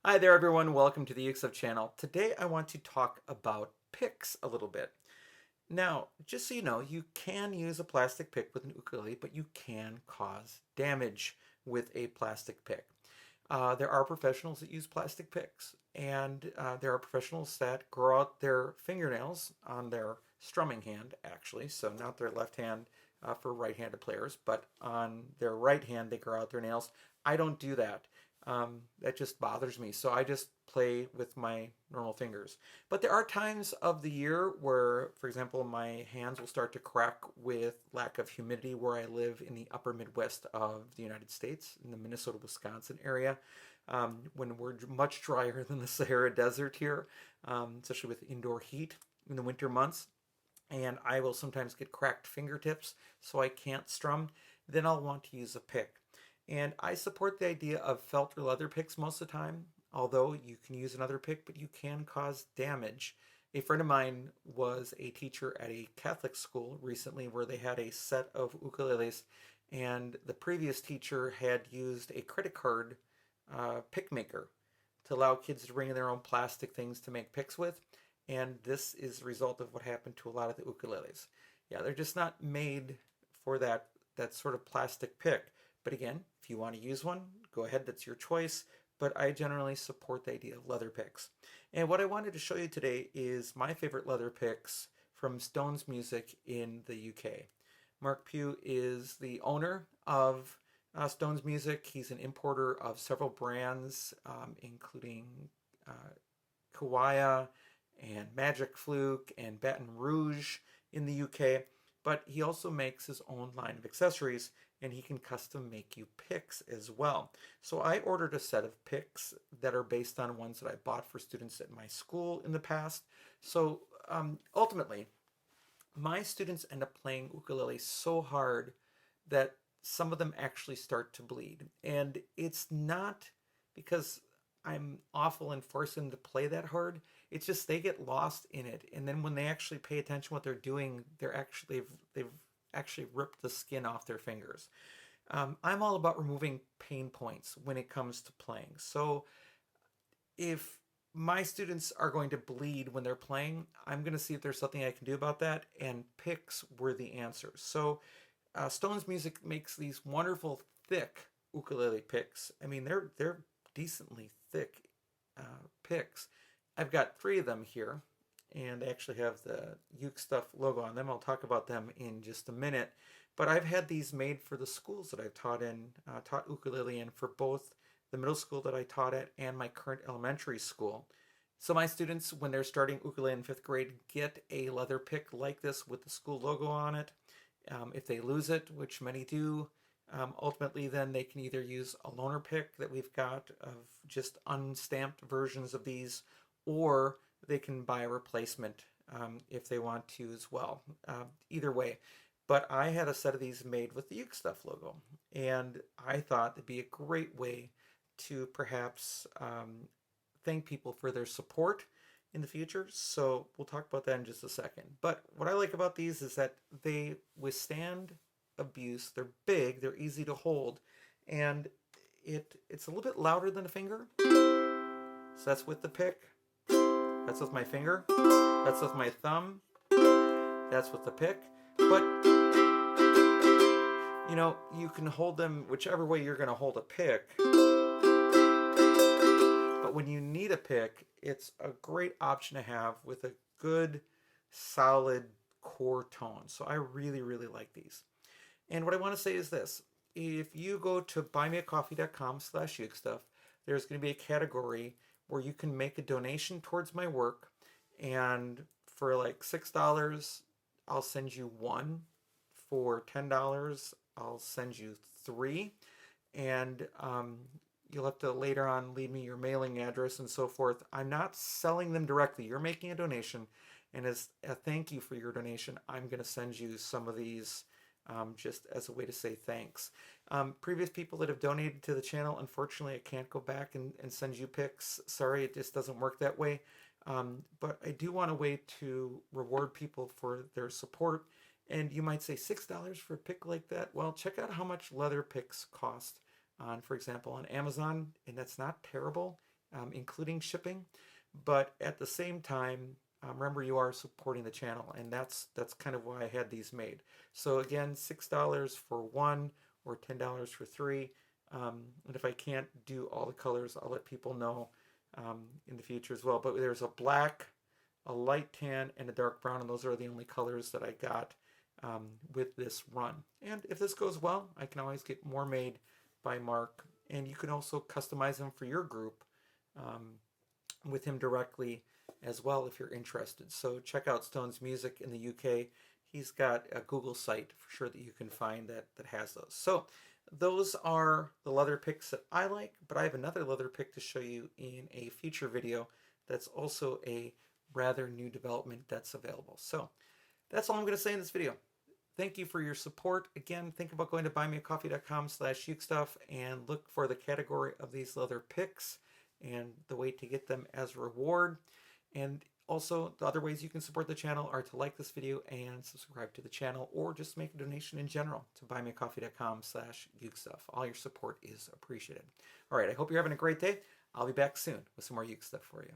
Hi there, everyone. Welcome to the ukestuff channel. Today I want to talk about picks a little bit. Now, just so you know, you can use a plastic pick with an ukulele, but you can cause damage with a plastic pick. There are professionals that use plastic picks, and there are professionals that grow out their fingernails on their strumming hand, actually, so not their left hand for right-handed players, but on their right hand they grow out their nails. I don't do that. That just bothers me, so I just play with my normal fingers. But there are times of the year where, for example, my hands will start to crack with lack of humidity where I live in the upper Midwest of the United States, in the Minnesota, Wisconsin area, when we're much drier than the Sahara Desert here, especially with indoor heat in the winter months. And I will sometimes get cracked fingertips, so I can't strum. Then I'll want to use a pick. And I support the idea of felt or leather picks most of the time, although you can use another pick, but you can cause damage. A friend of mine was a teacher at a Catholic school recently where they had a set of ukuleles, and the previous teacher had used a credit card pick maker to allow kids to bring in their own plastic things to make picks with. And this is the result of what happened to a lot of the ukuleles. Yeah, they're just not made for that sort of plastic pick. But again, if you want to use one, go ahead, that's your choice. But I generally support the idea of leather picks. And what I wanted to show you today is my favorite leather picks from Stones Music in the UK. Mark Pugh is the owner of Stones Music. He's an importer of several brands, including uh, Kawaya and Magic Fluke and Baton Rouge in the UK. But he also makes his own line of accessories, and he can custom make you picks as well. So I ordered a set of picks that are based on ones that I bought for students at my school in the past. So ultimately, my students end up playing ukulele so hard that some of them actually start to bleed. And it's not because I'm awful in forcing them to play that hard. It's just they get lost in it. And then when they actually pay attention to what they're doing, they've actually ripped the skin off their fingers. I'm all about removing pain points when it comes to playing. So if my students are going to bleed when they're playing, I'm going to see if there's something I can do about that, and picks were the answer. So Stone's Music makes these wonderful thick ukulele picks. I mean, they're decently thick picks. I've got three of them here, and I actually have the Uke Stuff logo on them. I'll talk about them in just a minute. But I've had these made for the schools that I've taught ukulele in, for both the middle school that I taught at and my current elementary school. So my students, when they're starting ukulele in fifth grade, get a leather pick like this with the school logo on it. If they lose it, which many do, ultimately then they can either use a loaner pick that we've got of just unstamped versions of these, or they can buy a replacement if they want to as well. Either way. But I had a set of these made with the Uke Stuff logo, and I thought it'd be a great way to perhaps thank people for their support in the future. So we'll talk about that in just a second. But what I like about these is that they withstand abuse. They're big, they're easy to hold, and it's a little bit louder than a finger. So that's with the pick. That's with my finger. That's with my thumb. That's with the pick. But you know, you can hold them whichever way you're going to hold a pick. But when you need a pick, it's a great option to have with a good, solid core tone. So I really, really like these. And what I want to say is this. If you go to buymeacoffee.com/ukestuff, there's going to be a category where you can make a donation towards my work. And for like $6, I'll send you one. For $10, I'll send you three. And you'll have to later on leave me your mailing address and so forth. I'm not selling them directly. You're making a donation. And as a thank you for your donation, I'm going to send you some of these just as a way to say thanks. Previous people that have donated to the channel, unfortunately, I can't go back and send you pics. Sorry, it just doesn't work that way. But I do want a way to reward people for their support. And you might say $6 for a pick like that. Well, check out how much leather picks cost on, for example, on Amazon, and that's not terrible. including shipping. But at the same time, remember you are supporting the channel, and that's kind of why I had these made. So again, $6 for one or $10 for three. And if I can't do all the colors, I'll let people know in the future as well. But there's a black, a light tan, and a dark brown, and those are the only colors that I got with this run. And if this goes well, I can always get more made by Mark, and you can also customize them for your group with him directly as well if you're interested. So check out Stone's Music in the UK. He's got a Google site for sure that you can find that has those. So those are the leather picks that I like, but I have another leather pick to show you in a future video that's also a rather new development that's available. So that's all I'm going to say in this video. Thank you for your support. Again, think about going to buymeacoffee.com/ukestuff and look for the category of these leather picks and the way to get them as a reward. And also, the other ways you can support the channel are to like this video and subscribe to the channel, or just make a donation in general to buymeacoffee.com/ukestuff. All your support is appreciated. All right, I hope you're having a great day. I'll be back soon with some more Uke stuff for you.